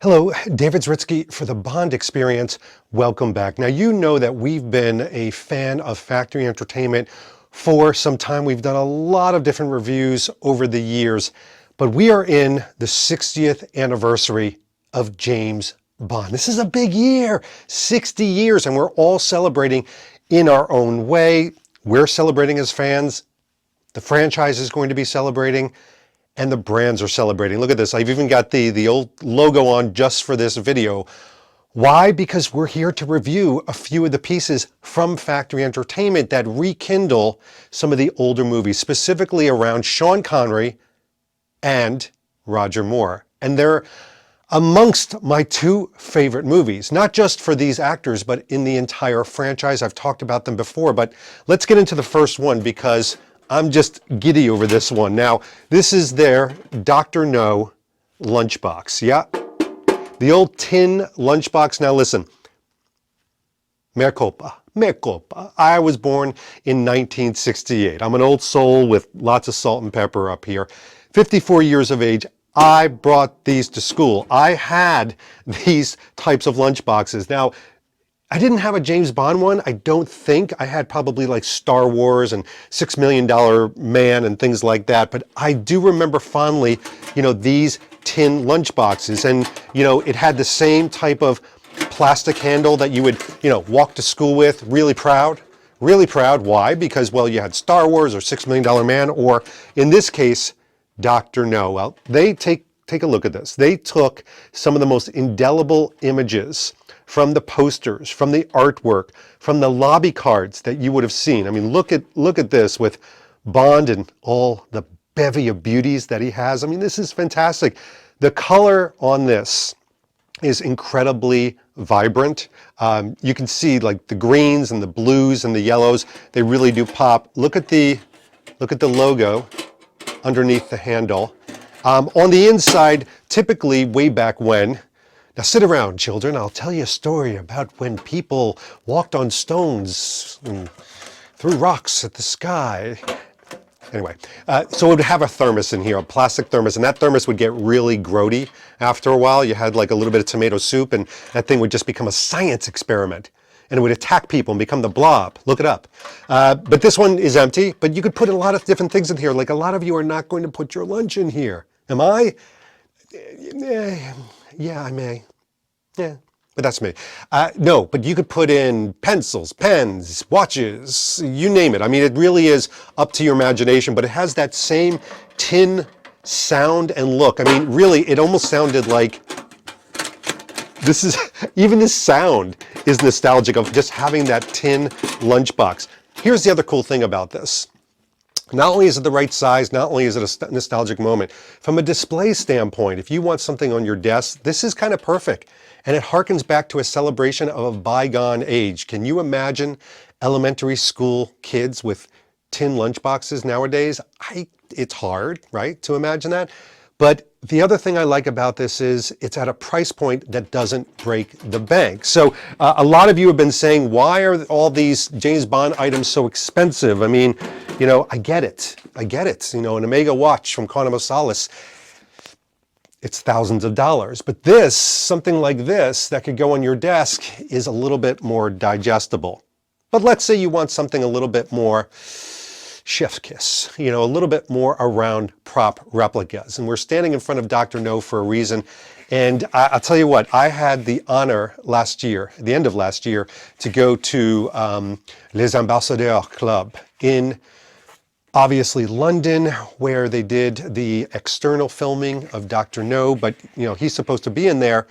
Hello, David Zritsky for the Bond Experience. Welcome back. Now, you know that we've been a fan of Factory Entertainment for some time. We've done a lot of different reviews over the years, but we are in the 60th anniversary of James Bond. This is a big year, 60 years, and we're all celebrating in our own way. We're celebrating as fans. The franchise is going to be celebrating. And the brands are celebrating. Look at this. I've even got the old logo on just for this video. Why? Because we're here to review a few of the pieces from Factory Entertainment that rekindle some of the older movies, specifically around Sean Connery and Roger Moore. And they're amongst my two favorite movies, not just for these actors, but in the entire franchise. I've talked about them before, but let's get into the first one because I'm just giddy over this one. Now, this is their Dr. No lunchbox. Yeah, the old tin lunchbox. Now listen, mea culpa, mea culpa. I was born in 1968. I'm an old soul with lots of salt and pepper up here. 54 years of age. I brought these to school. I had these types of lunchboxes. Now, I didn't have a James Bond one, I don't think. I had probably like Star Wars and $6 Million Man and things like that. But I do remember fondly, these tin lunchboxes. And, it had the same type of plastic handle that you would, walk to school with. Really proud. Really proud. Why? Because, well, you had Star Wars or $6 Million Man, or in this case, Dr. No. Well, they take a look at this. They took some of the most indelible images from the posters, from the artwork, from the lobby cards that you would have seen. I mean, look at this with Bond and all the bevy of beauties that he has. I mean, this is fantastic. The color on this is incredibly vibrant. You can see like the greens and the blues and the yellows. They really do pop. Look at the logo underneath the handle. On the inside, typically way back when, now sit around, children. I'll tell you a story about when people walked on stones and threw rocks at the sky. Anyway, so it would have a thermos in here, a plastic thermos, and that thermos would get really grody after a while. You had like a little bit of tomato soup, and that thing would just become a science experiment. And it would attack people and become the Blob. Look it up. But this one is empty, but you could put a lot of different things in here. Like a lot of you are not going to put your lunch in here. Am I? Yeah, I may. Yeah, but that's me. No, but you could put in pencils, pens, watches, you name it. I mean, it really is up to your imagination, but it has that same tin sound and look. I mean, really, it almost sounded like even this sound is nostalgic of just having that tin lunchbox. Here's the other cool thing about this. Not only is it the right size, not only is it a nostalgic moment, from a display standpoint, if you want something on your desk, this is kind of perfect. And it harkens back to a celebration of a bygone age. Can you imagine elementary school kids with tin lunchboxes nowadays? It's hard, right, to imagine that. But the other thing I like about this is it's at a price point that doesn't break the bank. So a lot of you have been saying, why are all these James Bond items so expensive? I mean, I get it. I get it. An Omega watch from Quantum of Solace, it's thousands of dollars. But this, something like this that could go on your desk is a little bit more digestible. But let's say you want something a little bit more chef's kiss, a little bit more around prop replicas. And we're standing in front of Dr. No for a reason. And I'll tell you what, I had the honor last year, at the end of last year, to go to Les Ambassadeurs Club in obviously London, where they did the external filming of Dr. No, but he's supposed to be in there,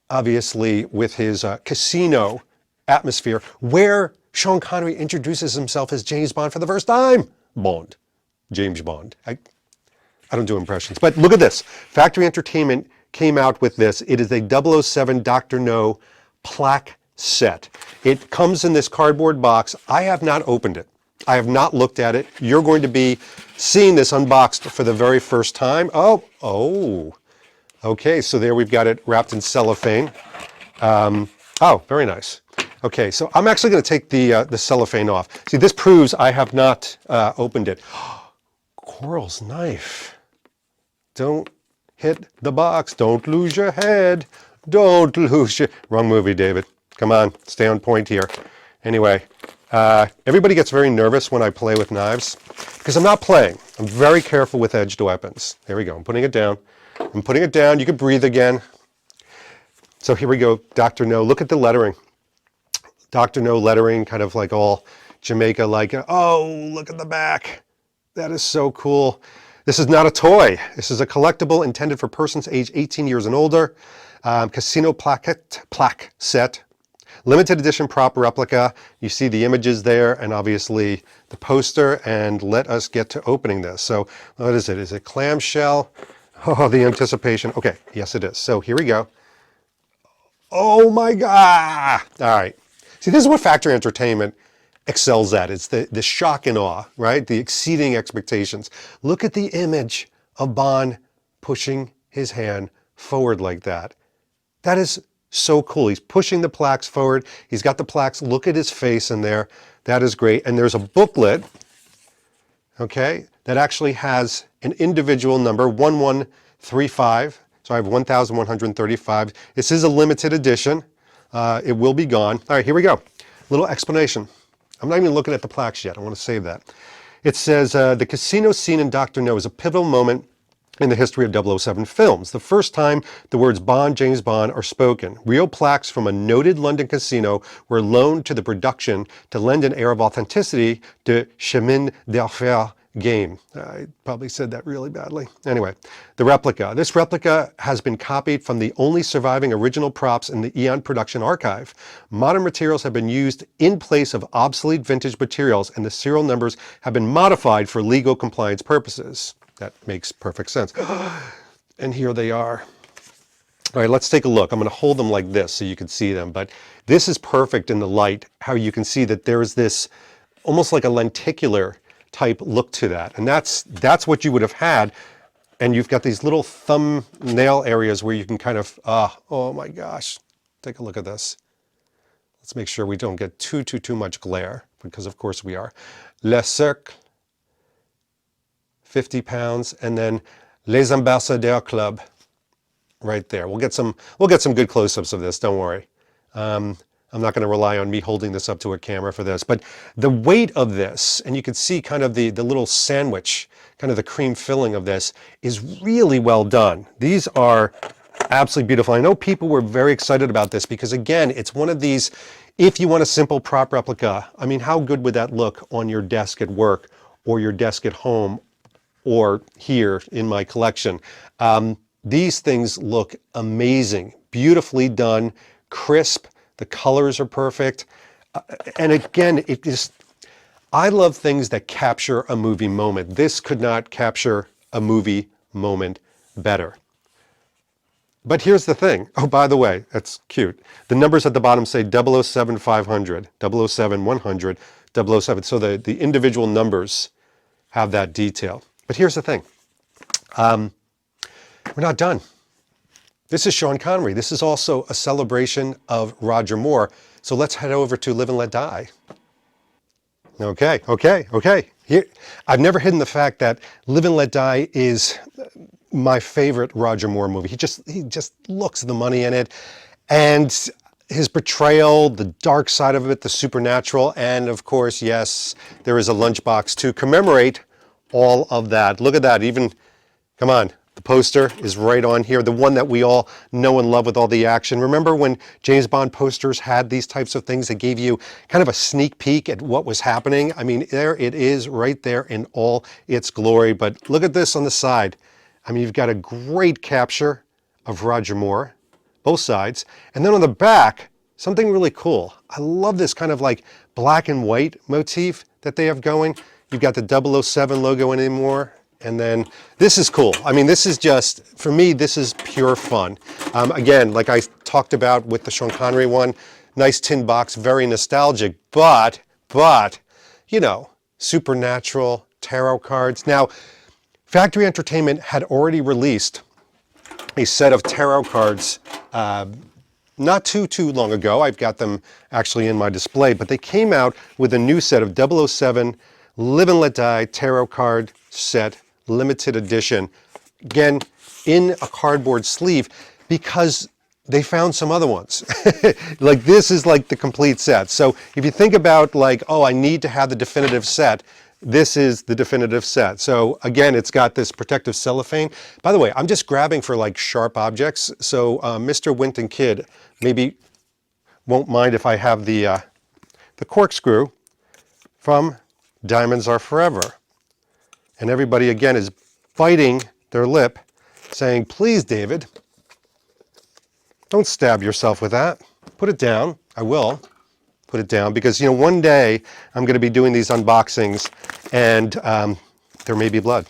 obviously, with his casino atmosphere, where Sean Connery introduces himself as James Bond for the first time. Bond. James Bond. I don't do impressions. But look at this. Factory Entertainment came out with this. It is a 007 Dr. No plaque set. It comes in this cardboard box. I have not opened it. I have not looked at it. You're going to be seeing this unboxed for the very first time. Oh. Okay, so there we've got it wrapped in cellophane. Oh, very nice. Okay, so I'm actually going to take the cellophane off. See, this proves I have not opened it. Coral's knife. hit the box. Don't lose your head. Don't lose your... Wrong movie, David. Come on, stay on point here. Anyway, everybody gets very nervous when I play with knives because I'm not playing. I'm very careful with edged weapons. There we go. I'm putting it down. I'm putting it down. You can breathe again. So here we go. Dr. No. Look at the lettering. Dr. No lettering, kind of like all Jamaica, like, oh, look at the back. That is so cool. This is not a toy. This is a collectible intended for persons aged 18 years and older. Casino plaque set. Limited edition prop replica. You see the images there and obviously the poster. And let us get to opening this. So what is it? Is it clamshell? Oh, the anticipation. Okay, yes it is. So here we go. Oh my God. All right. See, this is what Factory Entertainment excels at. It's the shock and awe, right? The exceeding expectations. Look at the image of Bond pushing his hand forward like that. That is so cool. He's pushing the plaques forward. He's got the plaques. Look at his face in there. That is great. And there's a booklet, okay, that actually has an individual number, 1135. So I have 1,135. This is a limited edition. It will be gone. All right, here we go. Little explanation. I'm not even looking at the plaques yet. I want to save that. It says, the casino scene in Dr. No is a pivotal moment in the history of 007 films. The first time the words Bond, James Bond are spoken. Real plaques from a noted London casino were loaned to the production to lend an air of authenticity to Chemin d'Affaires game. I probably said that really badly. Anyway, the replica. This replica has been copied from the only surviving original props in the Eon production archive. Modern materials have been used in place of obsolete vintage materials, and the serial numbers have been modified for legal compliance purposes. That makes perfect sense. And here they are. All right, let's take a look. I'm going to hold them like this so you can see them, but this is perfect in the light, how you can see that there's this almost like a lenticular type look to that. And that's what you would have had. And you've got these little thumbnail areas where you can kind of, oh my gosh, take a look at this. Let's make sure we don't get too much glare, because of course we are. Le Cercle, 50 pounds, and then Les Ambassadeurs Club, right there. We'll get some good close-ups of this, don't worry. I'm not going to rely on me holding this up to a camera for this, but the weight of this, and you can see kind of the little sandwich, kind of the cream filling of this, is really well done. These are absolutely beautiful. I know people were very excited about this because, again, it's one of these, if you want a simple prop replica, I mean, how good would that look on your desk at work or your desk at home or here in my collection? These things look amazing, beautifully done, crisp. The colors are perfect. And again, I love things that capture a movie moment. This could not capture a movie moment better. But here's the thing. Oh, by the way, that's cute. The numbers at the bottom say 007 500, 007 100, 007. So the individual numbers have that detail. But here's the thing. We're not done. This is Sean Connery. This is also a celebration of Roger Moore. So let's head over to Live and Let Die. Okay. Here, I've never hidden the fact that Live and Let Die is my favorite Roger Moore movie. He just looks the money in it. And his portrayal, the dark side of it, the supernatural, and of course, yes, there is a lunchbox to commemorate all of that. Look at that. Even, come on. The poster is right on here, the one that we all know and love with all the action. Remember when James Bond posters had these types of things that gave you kind of a sneak peek at what was happening? I mean, there it is right there in all its glory. But look at this on the side. I mean, you've got a great capture of Roger Moore, both sides. And then on the back, something really cool. I love this kind of like black and white motif that they have going. You've got the 007 logo anymore. And then this is cool. I mean, this is just, for me, this is pure fun. Again, like I talked about with the Sean Connery one, nice tin box, very nostalgic, but, you know, supernatural tarot cards. Now, Factory Entertainment had already released a set of tarot cards not too long ago. I've got them actually in my display, but they came out with a new set of 007 Live and Let Die tarot card set, limited edition. Again, in a cardboard sleeve because they found some other ones. Like this is like the complete set. So if you think about like, oh, I need to have the definitive set, this is the definitive set. So again, it's got this protective cellophane. By the way, I'm just grabbing for like sharp objects. So Mr. Winton Kid maybe won't mind if I have the corkscrew from Diamonds Are Forever. And everybody again is biting their lip saying, please, David, don't stab yourself with that. Put it down. I will put it down because, you know, one day I'm going to be doing these unboxings and there may be blood.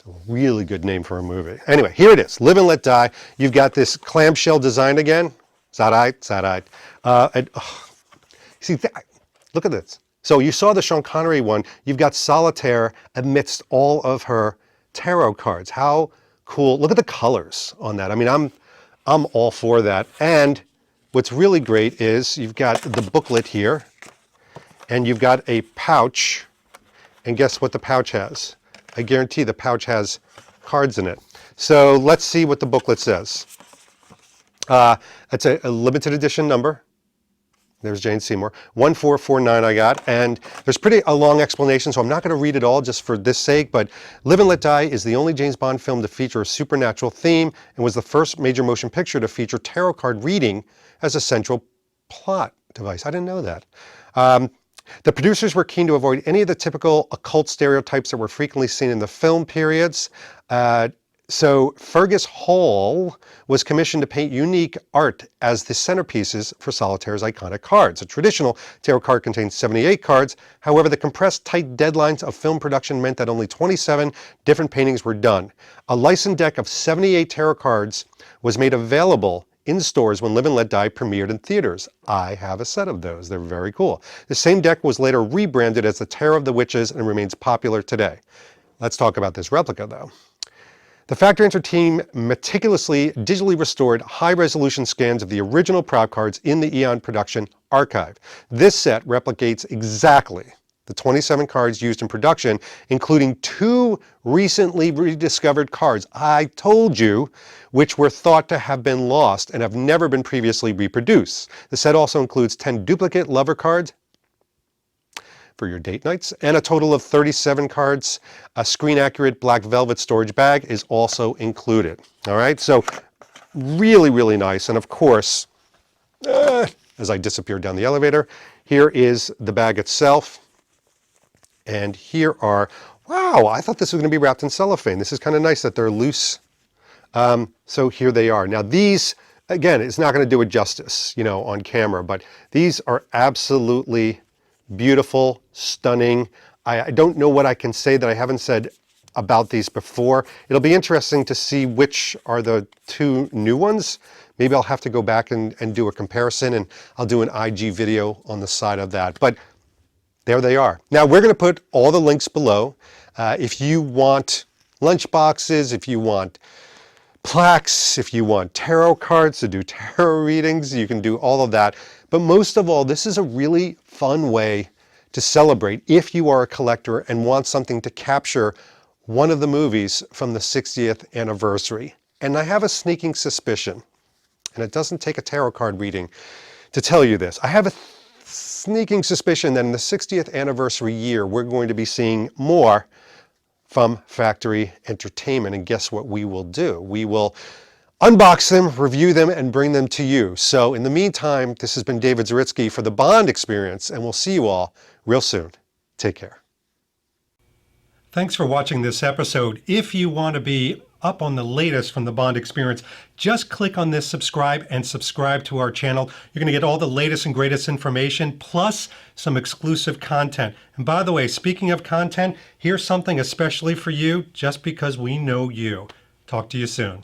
A really good name for a movie. Anyway, here it is. Live and Let Die. You've got this clamshell design again. Is that right? Is that right? See, look at this. So you saw the Sean Connery one. You've got Solitaire amidst all of her tarot cards. How cool. Look at the colors on that. I mean, I'm all for that. And what's really great is you've got the booklet here and you've got a pouch. And guess what the pouch has? I guarantee the pouch has cards in it. So let's see what the booklet says. It's a limited edition number. There's Jane Seymour. 1449 I got, and there's a long explanation, so I'm not going to read it all just for this sake, but Live and Let Die is the only James Bond film to feature a supernatural theme and was the first major motion picture to feature tarot card reading as a central plot device. I didn't know that. The producers were keen to avoid any of the typical occult stereotypes that were frequently seen in the film periods. So Fergus Hall was commissioned to paint unique art as the centerpieces for Solitaire's iconic cards. A traditional tarot card contains 78 cards. However, the compressed tight deadlines of film production meant that only 27 different paintings were done. A licensed deck of 78 tarot cards was made available in stores when Live and Let Die premiered in theaters. I have a set of those. They're very cool. The same deck was later rebranded as the Tarot of the Witches and remains popular today. Let's talk about this replica though. The Factory Enter team meticulously digitally restored high-resolution scans of the original prop cards in the Eon production archive. This set replicates exactly the 27 cards used in production, including 2 recently rediscovered cards, I told you, which were thought to have been lost and have never been previously reproduced. The set also includes 10 duplicate lover cards for your date nights, and a total of 37 cards. A screen-accurate black velvet storage bag is also included. All right, so really, really nice. And of course, as I disappear down the elevator, here is the bag itself. And here are, wow, I thought this was going to be wrapped in cellophane. This is kind of nice that they're loose. So here they are. Now these, again, it's not going to do it justice, you know, on camera, but these are absolutely beautiful, stunning. I don't know what I can say that I haven't said about these before. It'll be interesting to see which are the 2 new ones. Maybe I'll have to go back and do a comparison, and I'll do an IG video on the side of that. But there they are. Now we're going to put all the links below. If you want lunch boxes, if you want plaques, if you want tarot cards to do tarot readings, you can do all of that. But most of all, this is a really fun way to celebrate if you are a collector and want something to capture one of the movies from the 60th anniversary. And I have a sneaking suspicion, and it doesn't take a tarot card reading to tell you this. I have a sneaking suspicion that in the 60th anniversary year, we're going to be seeing more from Factory Entertainment. And guess what we will do? We will unbox them, review them, and bring them to you. So in the meantime, this has been David Zaritsky for the Bond Experience, and we'll see you all real soon. Take care. Thanks for watching this episode. If you want to be up on the latest from the Bond Experience, just click on this subscribe and subscribe to our channel. You're going to get all the latest and greatest information, plus some exclusive content. And by the way, speaking of content, here's something especially for you, just because we know you. Talk to you soon.